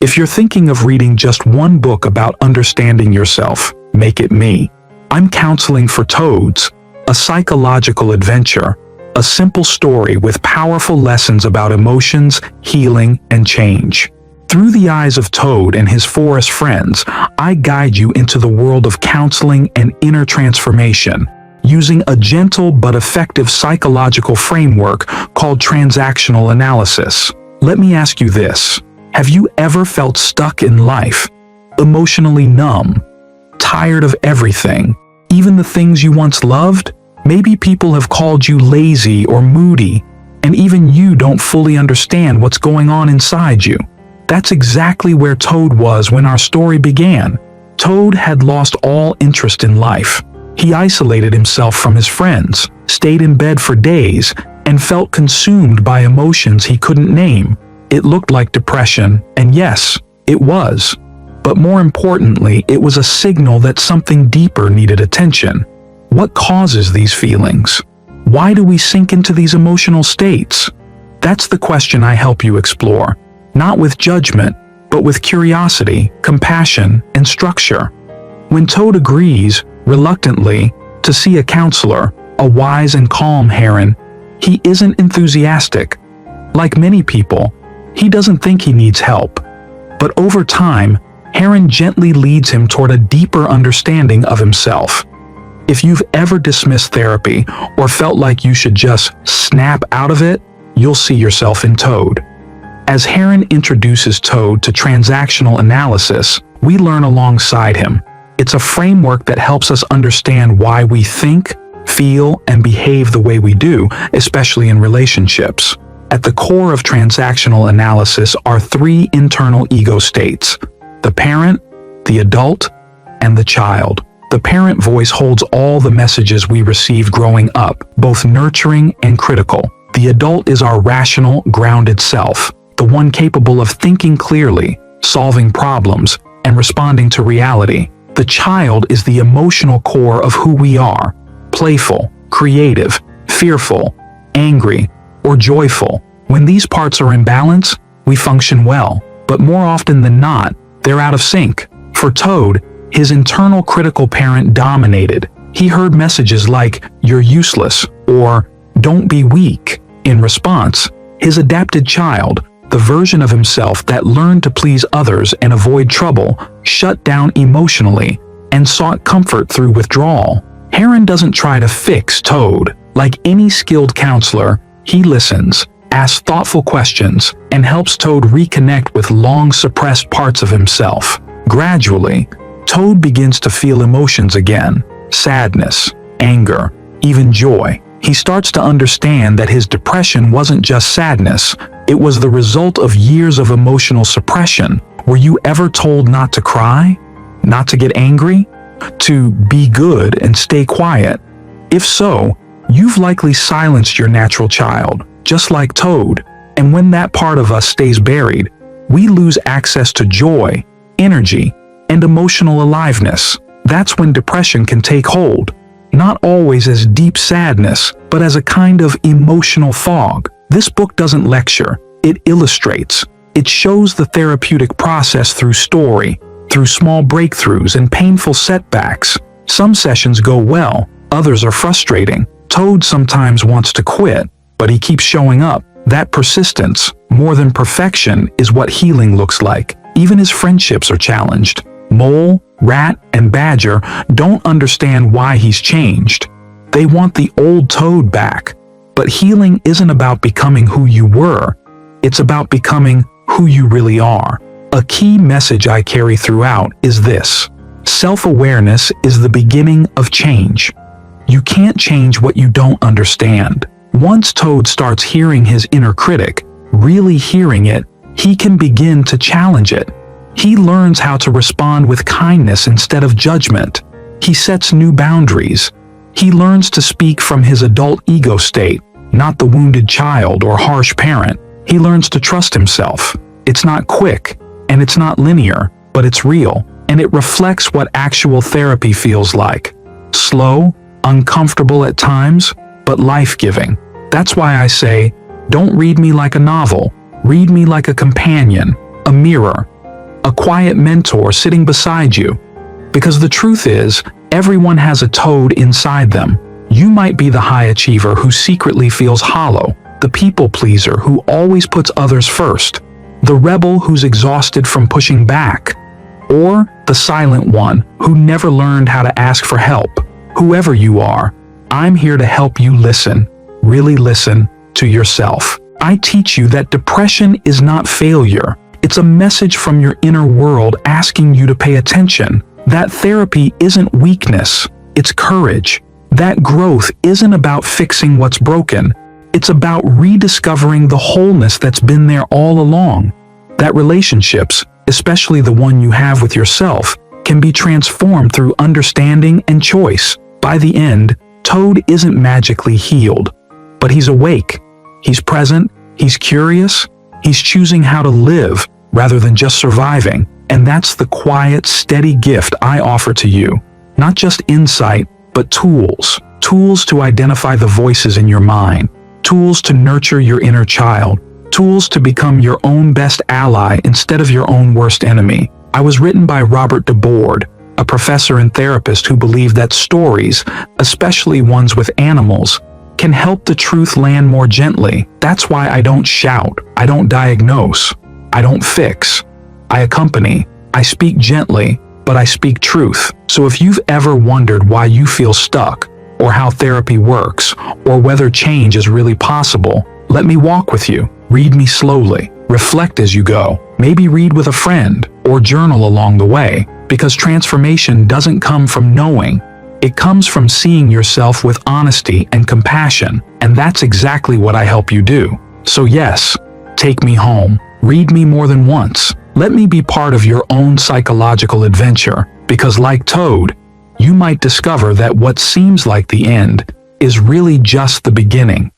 If you're thinking of reading just one book about understanding yourself, make it me. I'm Counseling for Toads, a psychological adventure, a simple story with powerful lessons about emotions, healing, and change. Through the eyes of Toad and his forest friends, I guide you into the world of counseling and inner transformation, using a gentle but effective psychological framework called Transactional Analysis. Let me ask you this. Have you ever felt stuck in life, emotionally numb, tired of everything, even the things you once loved? Maybe people have called you lazy or moody, and even you don't fully understand what's going on inside you. That's exactly where Toad was when our story began. Toad had lost all interest in life. He isolated himself from his friends, stayed in bed for days, and felt consumed by emotions he couldn't name. It looked like depression, and yes, it was. But more importantly, it was a signal that something deeper needed attention. What causes these feelings? Why do we sink into these emotional states? That's the question I help you explore. Not with judgment, but with curiosity, compassion, and structure. When Toad agrees, reluctantly, to see a counselor, a wise and calm Heron, he isn't enthusiastic. Like many people, he doesn't think he needs help. But over time, Heron gently leads him toward a deeper understanding of himself. If you've ever dismissed therapy or felt like you should just snap out of it, you'll see yourself in Toad. As Heron introduces Toad to transactional analysis, we learn alongside him. It's a framework that helps us understand why we think, feel, and behave the way we do, especially in relationships. At the core of transactional analysis are three internal ego states: the parent, the adult, and the child. The parent voice holds all the messages we received growing up, both nurturing and critical. The adult is our rational, grounded self, the one capable of thinking clearly, solving problems, and responding to reality. The child is the emotional core of who we are: playful, creative, fearful, angry, or joyful. When these parts are in balance, we function well, but more often than not, they're out of sync. For Toad, his internal critical parent dominated. He heard messages like, "You're useless," or "Don't be weak." In response, his adapted child, the version of himself that learned to please others and avoid trouble, shut down emotionally and sought comfort through withdrawal. Heron doesn't try to fix Toad. Like any skilled counselor, he listens, asks thoughtful questions, and helps Toad reconnect with long-suppressed parts of himself. Gradually, Toad begins to feel emotions again: sadness, anger, even joy. He starts to understand that his depression wasn't just sadness, it was the result of years of emotional suppression. Were you ever told not to cry? Not to get angry? To be good and stay quiet? If so, you've likely silenced your natural child, just like Toad. And when that part of us stays buried, we lose access to joy, energy, and emotional aliveness. That's when depression can take hold. Not always as deep sadness, but as a kind of emotional fog. This book doesn't lecture, it illustrates. It shows the therapeutic process through story, through small breakthroughs and painful setbacks. Some sessions go well, others are frustrating. Toad sometimes wants to quit, but he keeps showing up. That persistence, more than perfection, is what healing looks like. Even his friendships are challenged. Mole, Rat, and Badger don't understand why he's changed. They want the old Toad back. But healing isn't about becoming who you were. It's about becoming who you really are. A key message I carry throughout is this: self-awareness is the beginning of change. You can't change what you don't understand. Once Toad starts hearing his inner critic, really hearing it, he can begin to challenge it. He learns how to respond with kindness instead of judgment. He sets new boundaries. He learns to speak from his adult ego state, not the wounded child or harsh parent. He learns to trust himself. It's not quick, and it's not linear, but it's real, and it reflects what actual therapy feels like. Slow, uncomfortable at times, but life-giving. That's why I say, don't read me like a novel. Read me like a companion, a mirror, a quiet mentor sitting beside you. Because the truth is, everyone has a toad inside them. You might be the high achiever who secretly feels hollow, the people pleaser who always puts others first, the rebel who's exhausted from pushing back, or the silent one who never learned how to ask for help. Whoever you are, I'm here to help you listen, really listen, to yourself. I teach you that depression is not failure. It's a message from your inner world asking you to pay attention. That therapy isn't weakness, it's courage. That growth isn't about fixing what's broken. It's about rediscovering the wholeness that's been there all along. That relationships, especially the one you have with yourself, can be transformed through understanding and choice. By the end, Toad isn't magically healed, but he's awake. He's present, he's curious, he's choosing how to live rather than just surviving. And that's the quiet, steady gift I offer to you. Not just insight, but tools. Tools to identify the voices in your mind. Tools to nurture your inner child. Tools to become your own best ally instead of your own worst enemy. I was written by Robert DeBoard, a professor and therapist who believed that stories, especially ones with animals, can help the truth land more gently. That's why I don't shout, I don't diagnose, I don't fix. I accompany, I speak gently, but I speak truth. So if you've ever wondered why you feel stuck, or how therapy works, or whether change is really possible, let me walk with you. Read me slowly. Reflect as you go. Maybe read with a friend, or journal along the way, because transformation doesn't come from knowing. It comes from seeing yourself with honesty and compassion, and that's exactly what I help you do. So yes, take me home. Read me more than once. Let me be part of your own psychological adventure, because like Toad, you might discover that what seems like the end is really just the beginning.